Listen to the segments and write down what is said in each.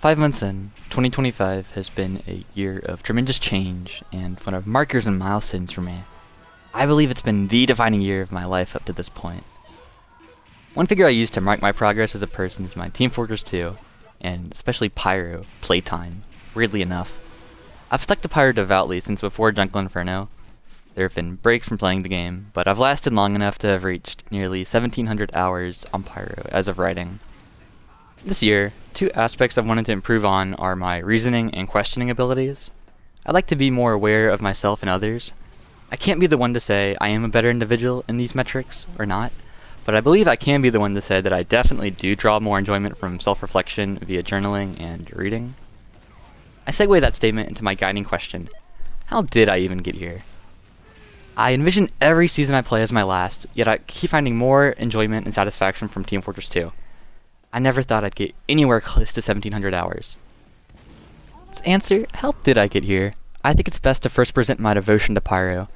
5 months in, 2025 has been a year of tremendous change and one of markers and milestones for me. I believe it's been the defining year of my life up to this point. One figure I use to mark my progress as a person is my Team Fortress 2, and especially Pyro, playtime, weirdly enough. I've stuck to Pyro devoutly since before Jungle Inferno. There have been breaks from playing the game, but I've lasted long enough to have reached nearly 1700 hours on Pyro as of writing. This year, two aspects I've wanted to improve on are my reasoning and questioning abilities. I'd like to be more aware of myself and others. I can't be the one to say I am a better individual in these metrics, or not, but I believe I can be the one to say that I definitely do draw more enjoyment from self-reflection via journaling and reading. I segue that statement into my guiding question: how did I even get here? I envision every season I play as my last, yet I keep finding more enjoyment and satisfaction from Team Fortress 2. I never thought I'd get anywhere close to 1700 hours. To answer, how did I get here? I think it's best to first present my devotion to Pyro.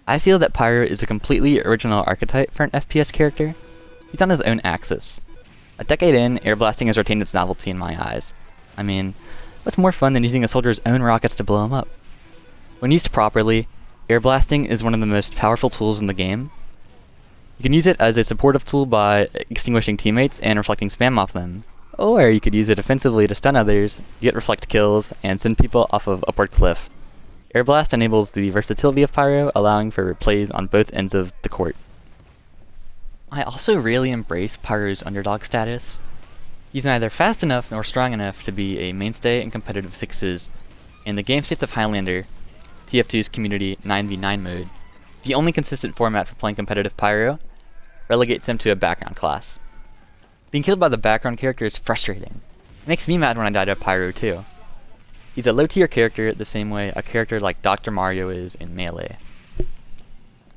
I feel that Pyro is a completely original archetype for an FPS character. He's on his own axis. A decade in, air blasting has retained its novelty in my eyes. I mean, what's more fun than using a soldier's own rockets to blow him up? When used properly, air blasting is one of the most powerful tools in the game. You can use it as a supportive tool by extinguishing teammates and reflecting spam off them. Or you could use it offensively to stun others, get reflect kills, and send people off of upward cliff. Air blast enables the versatility of Pyro, allowing for plays on both ends of the court. I also really embrace Pyro's underdog status. He's neither fast enough nor strong enough to be a mainstay in competitive fixes. In the game states of Highlander, TF2's community 9v9 mode, the only consistent format for playing competitive Pyro, relegates him to a background class. Being killed by the background character is frustrating. It makes me mad when I die to Pyro too. He's a low tier character the same way a character like Dr. Mario is in Melee.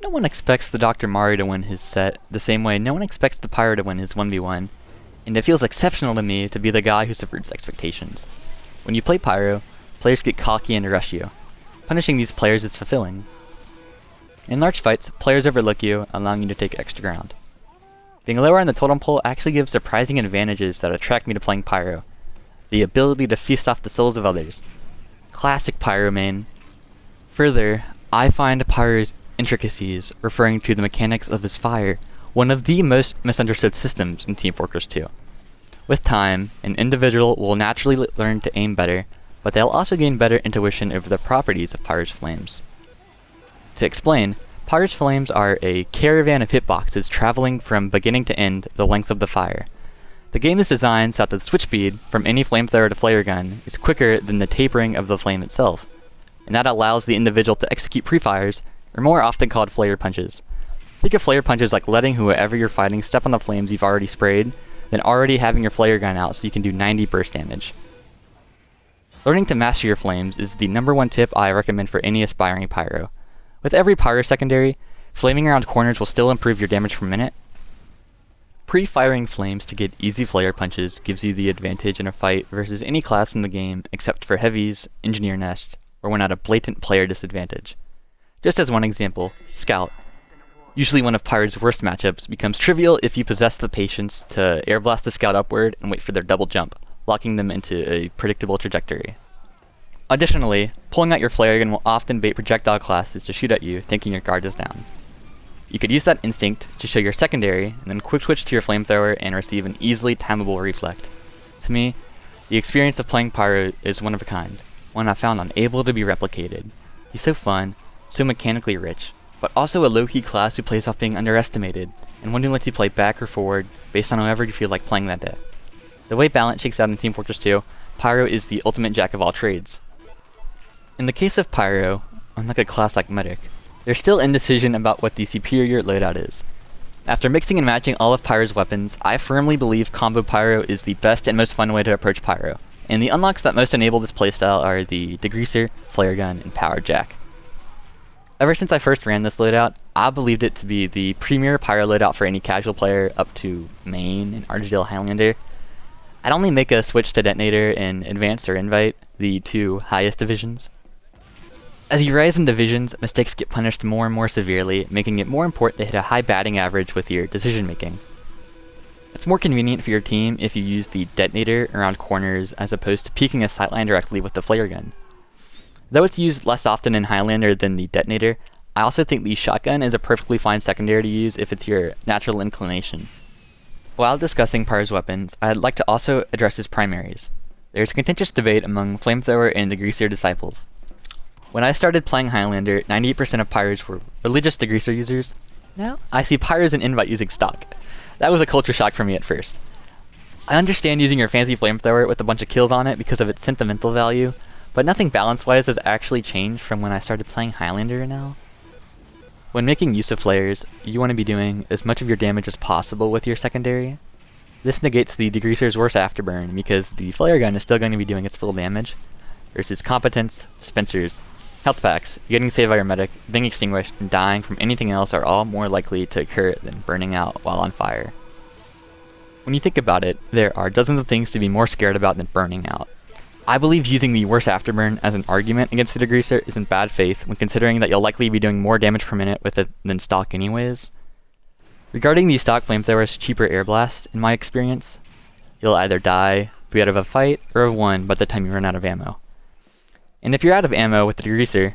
No one expects the Dr. Mario to win his set the same way no one expects the Pyro to win his 1v1, and it feels exceptional to me to be the guy who subverts expectations. When you play Pyro, players get cocky and rush you. Punishing these players is fulfilling. In large fights, players overlook you, allowing you to take extra ground. Being lower on the totem pole actually gives surprising advantages that attract me to playing Pyro. The ability to feast off the souls of others. Classic Pyro main. Further, I find Pyro's intricacies, referring to the mechanics of his fire, one of the most misunderstood systems in Team Fortress 2. With time, an individual will naturally learn to aim better, but they'll also gain better intuition over the properties of Pyro's flames. To explain, Pyro's flames are a caravan of hitboxes traveling from beginning to end the length of the fire. The game is designed so that the switch speed from any flamethrower to flare gun is quicker than the tapering of the flame itself, and that allows the individual to execute pre-fires, or more often called flare punches. Think of flare punches like letting whoever you're fighting step on the flames you've already sprayed, then already having your flare gun out so you can do 90 burst damage. Learning to master your flames is the #1 tip I recommend for any aspiring Pyro. With every Pyro secondary, flaming around corners will still improve your damage per minute. Pre-firing flames to get easy flare punches gives you the advantage in a fight versus any class in the game except for heavies, engineer nest, or when at a blatant player disadvantage. Just as one example, Scout, usually one of Pyro's worst matchups, becomes trivial if you possess the patience to air blast the Scout upward and wait for their double jump, locking them into a predictable trajectory. Additionally, pulling out your flare gun will often bait projectile classes to shoot at you, thinking your guard is down. You could use that instinct to show your secondary, and then quick switch to your flamethrower and receive an easily timeable reflect. To me, the experience of playing Pyro is one of a kind, one I found unable to be replicated. He's so fun, so mechanically rich, but also a low-key class who plays off being underestimated, and one who lets you play back or forward based on however you feel like playing that day. The way balance shakes out in Team Fortress 2, Pyro is the ultimate jack of all trades. In the case of Pyro, unlike a class like Medic, there's still indecision about what the superior loadout is. After mixing and matching all of Pyro's weapons, I firmly believe Combo Pyro is the best and most fun way to approach Pyro, and the unlocks that most enable this playstyle are the Degreaser, Flare Gun, and Power Jack. Ever since I first ran this loadout, I believed it to be the premier Pyro loadout for any casual player up to Main and Argyle Highlander. I'd only make a switch to Detonator in Advanced or Invite, the two highest divisions. As you rise in divisions, mistakes get punished more and more severely, making it more important to hit a high batting average with your decision making. It's more convenient for your team if you use the detonator around corners as opposed to peeking a sightline directly with the flare gun. Though it's used less often in Highlander than the detonator, I also think the shotgun is a perfectly fine secondary to use if it's your natural inclination. While discussing Pyro's weapons, I'd like to also address his primaries. There's a contentious debate among Flamethrower and Degreaser disciples. When I started playing Highlander, 98% of Pyros were religious Degreaser users. Now, I see Pyros and Invite using stock. That was a culture shock for me at first. I understand using your fancy Flamethrower with a bunch of kills on it because of its sentimental value, but nothing balance-wise has actually changed from when I started playing Highlander now. When making use of flares, you want to be doing as much of your damage as possible with your secondary. This negates the Degreaser's worst afterburn because the flare gun is still going to be doing its full damage, versus competence, dispensers, health packs, getting saved by your medic, being extinguished, and dying from anything else are all more likely to occur than burning out while on fire. When you think about it, there are dozens of things to be more scared about than burning out. I believe using the worst afterburn as an argument against the Degreaser is in bad faith when considering that you'll likely be doing more damage per minute with it than stock anyways. Regarding the stock Flamethrower's cheaper air blast, in my experience, you'll either die, be out of a fight, or have won by the time you run out of ammo. And if you're out of ammo with the Degreaser,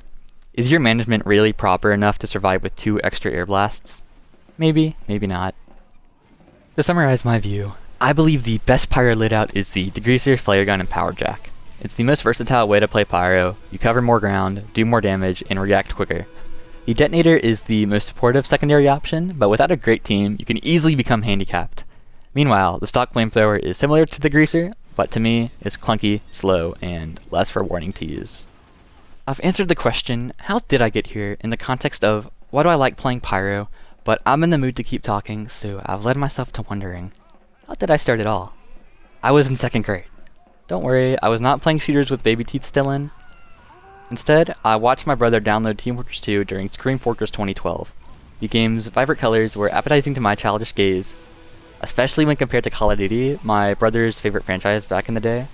is your management really proper enough to survive with 2 extra air blasts? Maybe, maybe not. To summarize my view, I believe the best Pyro loadout is the Degreaser, flare gun, and power jack. It's the most versatile way to play Pyro, you cover more ground, do more damage, and react quicker. The detonator is the most supportive secondary option, but without a great team, you can easily become handicapped. Meanwhile, the stock Flamethrower is similar to the Degreaser, but to me, is clunky, slow, and less rewarding to use. I've answered the question, how did I get here, in the context of, why do I like playing Pyro, but I'm in the mood to keep talking, so I've led myself to wondering, how did I start it all? I was in 2nd grade. Don't worry, I was not playing shooters with baby teeth still in. Instead, I watched my brother download Team Fortress 2 during Scream Fortress 2012. The game's vibrant colors were appetizing to my childish gaze, especially when compared to Call of Duty, my brother's favorite franchise back in the day.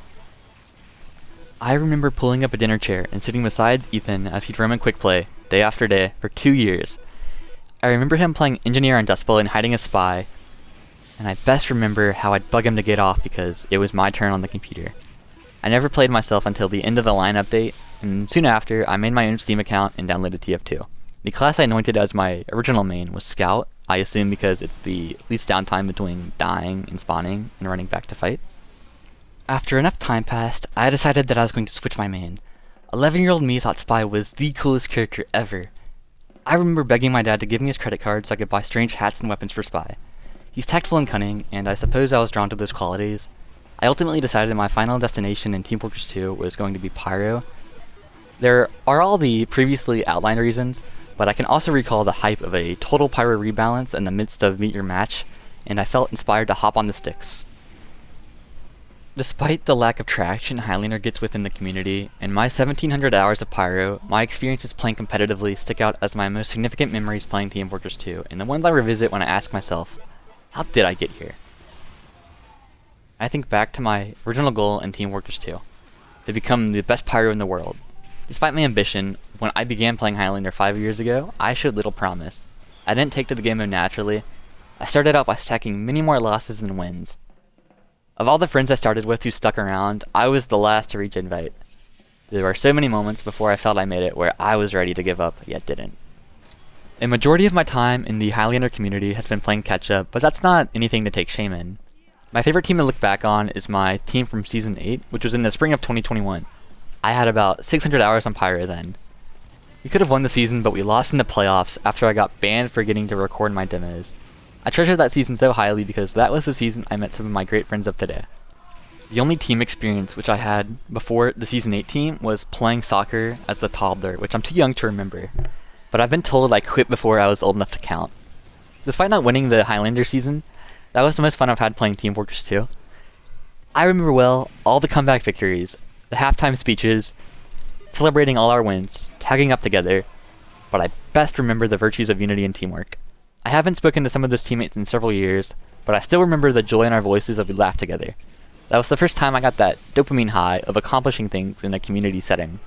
I remember pulling up a dinner chair and sitting beside Ethan as he'd roam in quick play, day after day, for 2 years. I remember him playing Engineer on Dust Bowl and hiding a spy, and I best remember how I'd bug him to get off because it was my turn on the computer. I never played myself until the end of the line update, and soon after I made my own Steam account and downloaded TF2. The class I anointed as my original main was Scout, I assume because it's the least downtime between dying and spawning and running back to fight. After enough time passed, I decided that I was going to switch my main. 11-year-old me thought Spy was the coolest character ever. I remember begging my dad to give me his credit card so I could buy strange hats and weapons for Spy. He's tactful and cunning, and I suppose I was drawn to those qualities. I ultimately decided my final destination in Team Fortress 2 was going to be Pyro. There are all the previously outlined reasons, but I can also recall the hype of a total Pyro rebalance in the midst of Meet Your Match, and I felt inspired to hop on the sticks. Despite the lack of traction Highlander gets within the community, in my 1700 hours of Pyro, my experiences playing competitively stick out as my most significant memories playing Team Fortress 2, and the ones I revisit when I ask myself, how did I get here? I think back to my original goal in Team Fortress 2, to become the best Pyro in the world. Despite my ambition, when I began playing Highlander 5 years ago, I showed little promise. I didn't take to the game mode naturally. I started out by stacking many more losses than wins. Of all the friends I started with who stuck around, I was the last to reach invite. There were so many moments before I felt I made it where I was ready to give up, yet didn't. A majority of my time in the Highlander community has been playing catch-up, but that's not anything to take shame in. My favorite team to look back on is my team from Season 8, which was in the spring of 2021. I had about 600 hours on Pyro then. We could have won the season, but we lost in the playoffs after I got banned for getting to record my demos. I treasure that season so highly because that was the season I met some of my great friends of today. The only team experience which I had before the Season 8 team was playing soccer as a toddler, which I'm too young to remember. But I've been told I quit before I was old enough to count. Despite not winning the Highlander season, that was the most fun I've had playing Team Fortress 2. I remember well all the comeback victories, the halftime speeches, celebrating all our wins, tagging up together, but I best remember the virtues of unity and teamwork. I haven't spoken to some of those teammates in several years, but I still remember the joy in our voices as we laughed together. That was the first time I got that dopamine high of accomplishing things in a community setting.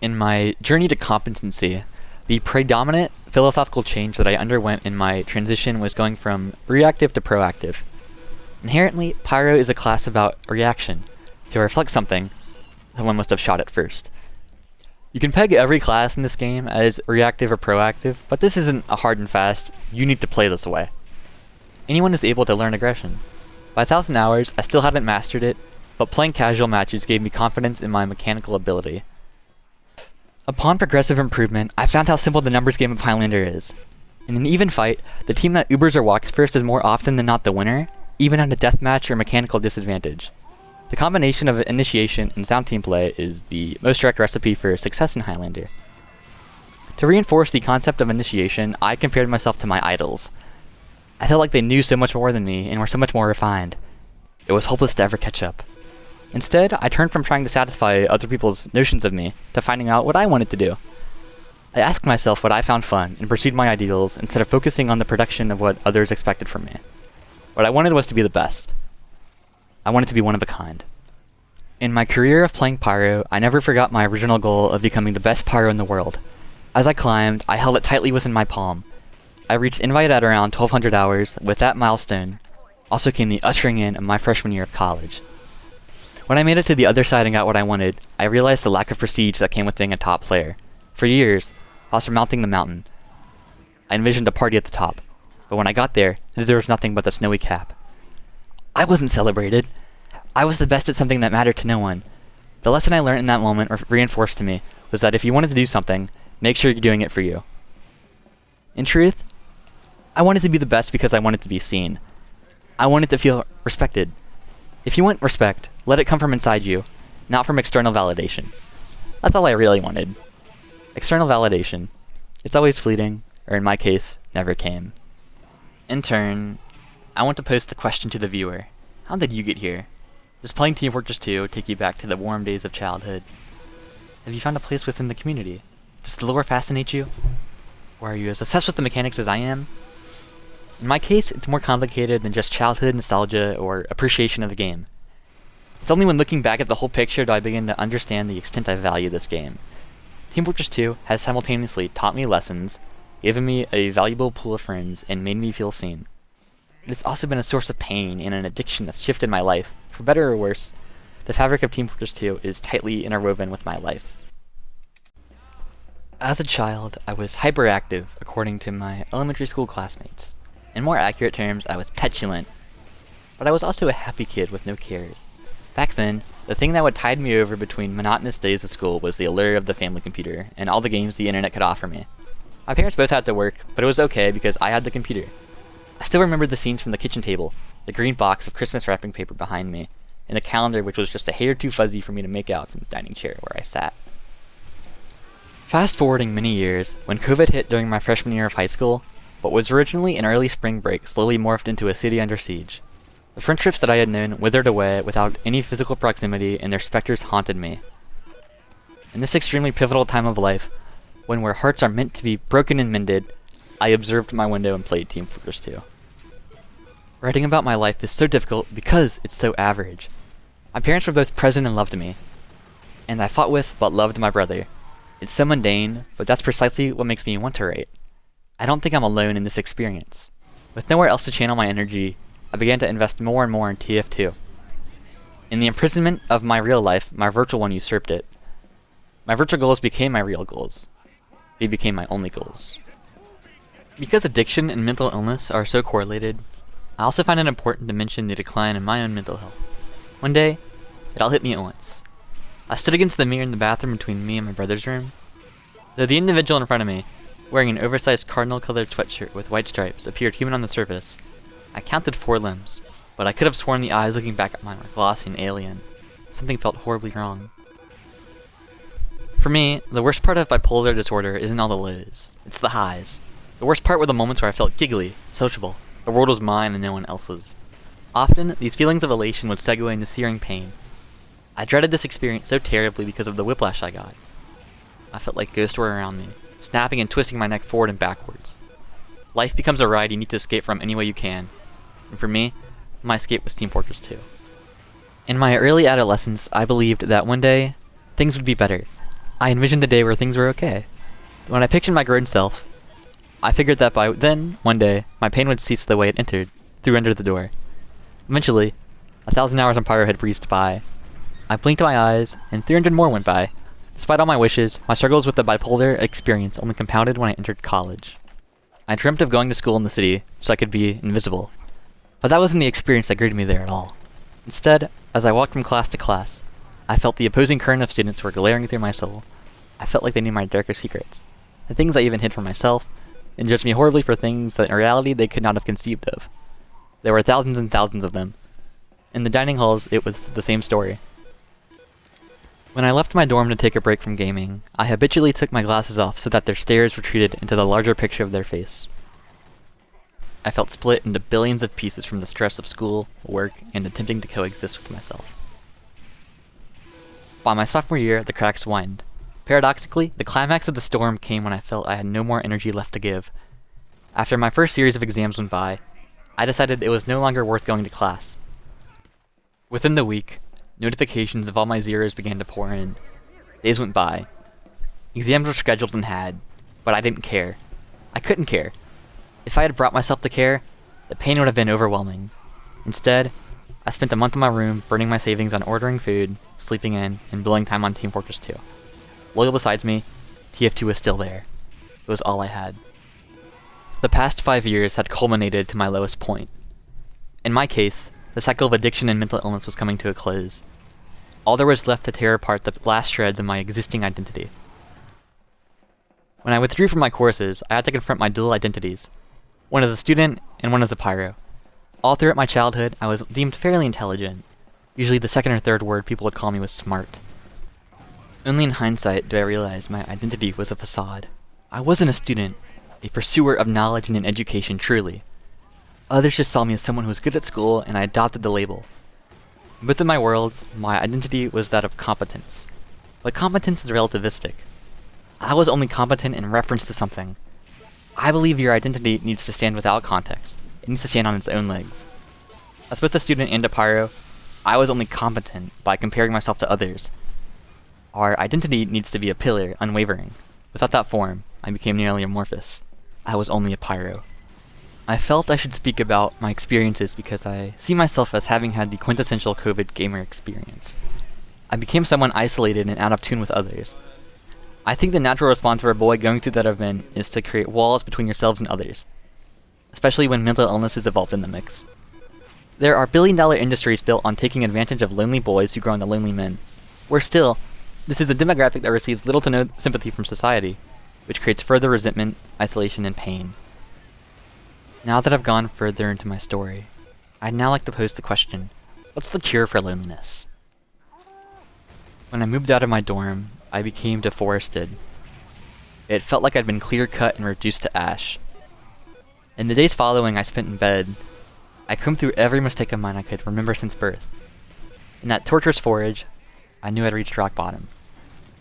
In my journey to competency, the predominant philosophical change that I underwent in my transition was going from reactive to proactive. Inherently, Pyro is a class about reaction. To reflect something, someone must have shot it first. You can peg every class in this game as reactive or proactive, but this isn't a hard and fast, you need to play this way. Anyone is able to learn aggression. By 1,000 hours, I still haven't mastered it, but playing casual matches gave me confidence in my mechanical ability. Upon progressive improvement, I found how simple the numbers game of Highlander is. In an even fight, the team that Ubers or walks first is more often than not the winner, even at a deathmatch or mechanical disadvantage. The combination of initiation and sound team play is the most direct recipe for success in Highlander. To reinforce the concept of initiation, I compared myself to my idols. I felt like they knew so much more than me and were so much more refined. It was hopeless to ever catch up. Instead, I turned from trying to satisfy other people's notions of me to finding out what I wanted to do. I asked myself what I found fun and pursued my ideals instead of focusing on the production of what others expected from me. What I wanted was to be the best. I wanted to be one of a kind. In my career of playing Pyro, I never forgot my original goal of becoming the best Pyro in the world. As I climbed, I held it tightly within my palm. I reached invite at around 1,200 hours. With that milestone also came the ushering in of my freshman year of college. When I made it to the other side and got what I wanted, I realized the lack of prestige that came with being a top player. For years, I was surmounting the mountain. I envisioned a party at the top, but when I got there was nothing but the snowy cap. I wasn't celebrated. I was the best at something that mattered to no one. The lesson I learned in that moment reinforced to me was that if you wanted to do something, make sure you're doing it for you. In truth, I wanted to be the best because I wanted to be seen. I wanted to feel respected. If you want respect, let it come from inside you, not from external validation. That's all I really wanted. External validation. It's always fleeting, or in my case, never came. In turn, I want to pose the question to the viewer. How did you get here? Does playing Team Fortress 2 take you back to the warm days of childhood? Have you found a place within the community? Does the lore fascinate you? Or are you as obsessed with the mechanics as I am? In my case, it's more complicated than just childhood nostalgia or appreciation of the game. It's only when looking back at the whole picture do I begin to understand the extent I value this game. Team Fortress 2 has simultaneously taught me lessons, given me a valuable pool of friends, and made me feel seen. It has also been a source of pain and an addiction that's shifted my life. For better or worse, the fabric of Team Fortress 2 is tightly interwoven with my life. As a child, I was hyperactive, according to my elementary school classmates. In more accurate terms, I was petulant. But I was also a happy kid with no cares. Back then, the thing that would tide me over between monotonous days of school was the allure of the family computer, and all the games the internet could offer me. My parents both had to work, but it was okay because I had the computer. I still remember the scenes from the kitchen table, the green box of Christmas wrapping paper behind me, and the calendar which was just a hair too fuzzy for me to make out from the dining chair where I sat. Fast forwarding many years, when COVID hit during my freshman year of high school, what was originally an early spring break slowly morphed into a city under siege. The friendships that I had known withered away without any physical proximity, and their specters haunted me. In this extremely pivotal time of life, when where hearts are meant to be broken and mended, I observed my window and played Team Fortress 2. Writing about my life is so difficult because it's so average. My parents were both present and loved me, and I fought with but loved my brother. It's so mundane, but that's precisely what makes me want to write. I don't think I'm alone in this experience. With nowhere else to channel my energy, I began to invest more and more in TF2. In the imprisonment of my real life, my virtual one usurped it. My virtual goals became my real goals. They became my only goals. Because addiction and mental illness are so correlated, I also find it important to mention the decline in my own mental health. One day, it all hit me at once. I stood against the mirror in the bathroom between me and my brother's room. Though the individual in front of me, wearing an oversized cardinal-colored sweatshirt with white stripes, appeared human on the surface, I counted 4 limbs, but I could have sworn the eyes looking back at mine were glossy and alien. Something felt horribly wrong. For me, the worst part of bipolar disorder isn't all the lows, it's the highs. The worst part were the moments where I felt giggly, sociable. The world was mine and no one else's. Often, these feelings of elation would segue into searing pain. I dreaded this experience so terribly because of the whiplash I got. I felt like ghosts were around me, snapping and twisting my neck forward and backwards. Life becomes a ride you need to escape from any way you can. And for me, my escape was Team Fortress 2. In my early adolescence, I believed that one day, things would be better. I envisioned a day where things were okay. When I pictured my grown self, I figured that by then, one day, my pain would cease the way it entered, through under the door. Eventually, 1,000 hours on Pyro had breezed by. I blinked my eyes, and 300 more went by. Despite all my wishes, my struggles with the bipolar experience only compounded when I entered college. I dreamt of going to school in the city so I could be invisible. But that wasn't the experience that greeted me there at all. Instead, as I walked from class to class, I felt the opposing current of students were glaring through my soul. I felt like they knew my darkest secrets, the things I even hid from myself, and judged me horribly for things that in reality they could not have conceived of. There were thousands and thousands of them. In the dining halls, it was the same story. When I left my dorm to take a break from gaming, I habitually took my glasses off so that their stares retreated into the larger picture of their face. I felt split into billions of pieces from the stress of school, work, and attempting to coexist with myself. By my sophomore year, the cracks widened. Paradoxically, the climax of the storm came when I felt I had no more energy left to give. After my first series of exams went by, I decided it was no longer worth going to class. Within the week, notifications of all my zeros began to pour in. Days went by. Exams were scheduled and had, but I didn't care. I couldn't care. If I had brought myself to care, the pain would have been overwhelming. Instead, I spent a month in my room burning my savings on ordering food, sleeping in, and billing time on Team Fortress 2. Loyal besides me, TF2 was still there. It was all I had. The past 5 years had culminated to my lowest point. In my case, the cycle of addiction and mental illness was coming to a close. All there was left to tear apart the last shreds of my existing identity. When I withdrew from my courses, I had to confront my dual identities, one as a student and one as a pyro. All throughout my childhood, I was deemed fairly intelligent. Usually the second or third word people would call me was smart. Only in hindsight do I realize my identity was a facade. I wasn't a student, a pursuer of knowledge and an education truly. Others just saw me as someone who was good at school, and I adopted the label. Within my worlds, my identity was that of competence. But competence is relativistic. I was only competent in reference to something. I believe your identity needs to stand without context. It needs to stand on its own legs. As both a student and a pyro, I was only competent by comparing myself to others. Our identity needs to be a pillar, unwavering. Without that form, I became nearly amorphous. I was only a pyro. I felt I should speak about my experiences because I see myself as having had the quintessential COVID gamer experience. I became someone isolated and out of tune with others. I think the natural response for a boy going through that event is to create walls between yourselves and others, especially when mental illness is involved in the mix. There are billion-dollar industries built on taking advantage of lonely boys who grow into lonely men. Worse still, this is a demographic that receives little to no sympathy from society, which creates further resentment, isolation, and pain. Now that I've gone further into my story, I'd now like to pose the question, what's the cure for loneliness? When I moved out of my dorm, I became deforested. It felt like I'd been clear-cut and reduced to ash. In the days following I spent in bed, I combed through every mistake of mine I could remember since birth. In that torturous forage, I knew I'd reached rock bottom.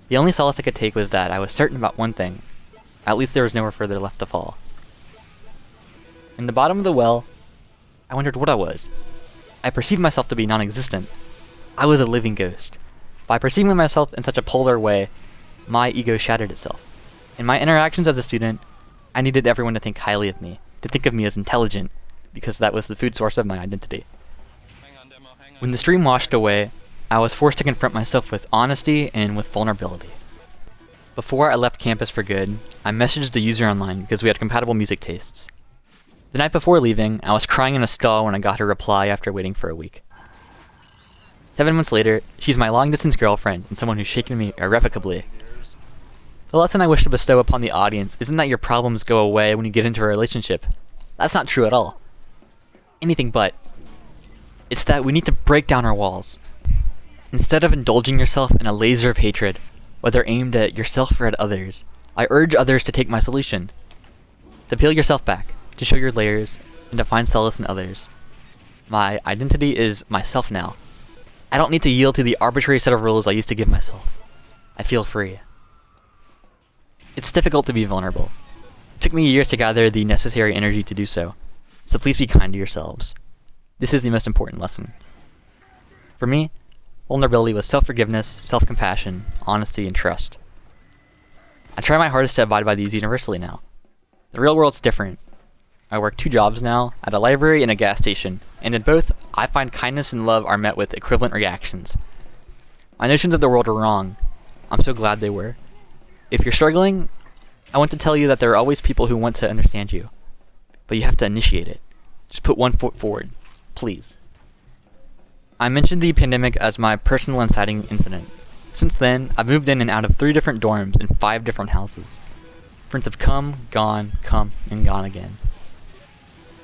The only solace I could take was that I was certain about one thing. At least there was nowhere further left to fall. In the bottom of the well, I wondered what I was. I perceived myself to be non-existent. I was a living ghost. By perceiving myself in such a polar way, my ego shattered itself. In my interactions as a student, I needed everyone to think highly of me, to think of me as intelligent, because that was the food source of my identity. When the stream washed away, I was forced to confront myself with honesty and with vulnerability. Before I left campus for good, I messaged the user online because we had compatible music tastes. The night before leaving, I was crying in a stall when I got her reply after waiting for a week. 7 months later, she's my long-distance girlfriend and someone who's shaken me irrevocably. The lesson I wish to bestow upon the audience isn't that your problems go away when you get into a relationship. That's not true at all. Anything but. It's that we need to break down our walls. Instead of indulging yourself in a laser of hatred, whether aimed at yourself or at others, I urge others to take my solution. To peel yourself back, to show your layers, and to find solace in others. My identity is myself now. I don't need to yield to the arbitrary set of rules I used to give myself. I feel free. It's difficult to be vulnerable. It took me years to gather the necessary energy to do so please be kind to yourselves. This is the most important lesson. For me, vulnerability was self-forgiveness, self-compassion, honesty, and trust. I try my hardest to abide by these universally now. The real world's different. I work 2 jobs now, at a library and a gas station, and in both, I find kindness and love are met with equivalent reactions. My notions of the world are wrong. I'm so glad they were. If you're struggling, I want to tell you that there are always people who want to understand you. But you have to initiate it. Just put one foot forward. Please. I mentioned the pandemic as my personal inciting incident. Since then, I've moved in and out of 3 different dorms in 5 different houses. Friends have come, and gone again.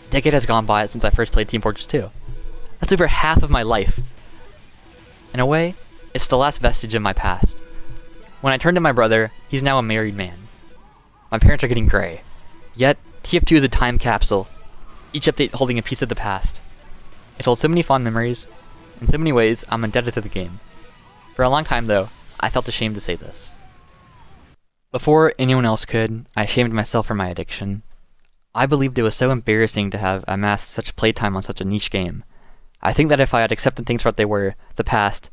A decade has gone by since I first played Team Fortress 2. That's over half of my life. In a way, it's the last vestige of my past. When I turned to my brother, he's now a married man. My parents are getting gray. Yet, TF2 is a time capsule, each update holding a piece of the past. It holds so many fond memories. In so many ways, I'm indebted to the game. For a long time, though, I felt ashamed to say this. Before anyone else could, I shamed myself for my addiction. I believed it was so embarrassing to have amassed such playtime on such a niche game. I think that if I had accepted things for what they were, the past,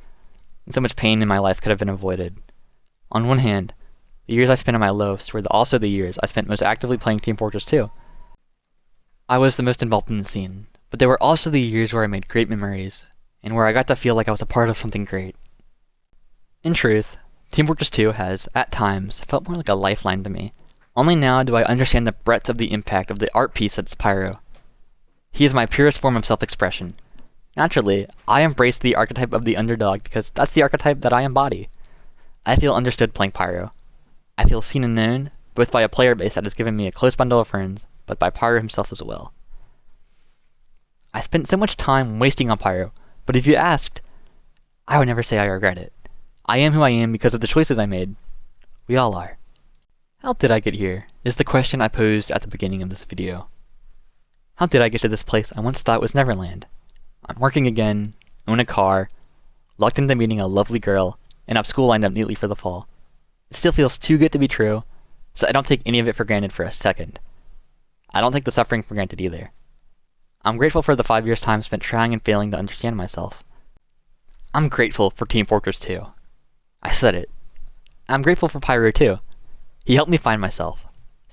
and so much pain in my life could have been avoided. On one hand, the years I spent on my lowest were also the years I spent most actively playing Team Fortress 2. I was the most involved in the scene, but they were also the years where I made great memories, and where I got to feel like I was a part of something great. In truth, Team Fortress 2 has, at times, felt more like a lifeline to me. Only now do I understand the breadth of the impact of the art piece that's Pyro. He is my purest form of self-expression. Naturally, I embrace the archetype of the underdog because that's the archetype that I embody. I feel understood playing Pyro. I feel seen and known, both by a player base that has given me a close bundle of friends, but by Pyro himself as well. I spent so much time wasting on Pyro, but if you asked, I would never say I regret it. I am who I am because of the choices I made. We all are. How did I get here, is the question I posed at the beginning of this video. How did I get to this place I once thought was Neverland? I'm working again, own a car, locked into meeting a lovely girl, and have school lined up neatly for the fall. It still feels too good to be true, so I don't take any of it for granted for a second. I don't take the suffering for granted either. I'm grateful for the 5 years time spent trying and failing to understand myself. I'm grateful for Team Fortress 2. I said it. I'm grateful for Pyro too. He helped me find myself.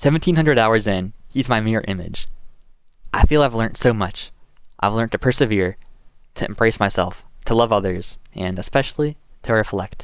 1,700 hours in, he's my mirror image. I feel I've learned so much. I've learned to persevere, to embrace myself, to love others, and especially to reflect.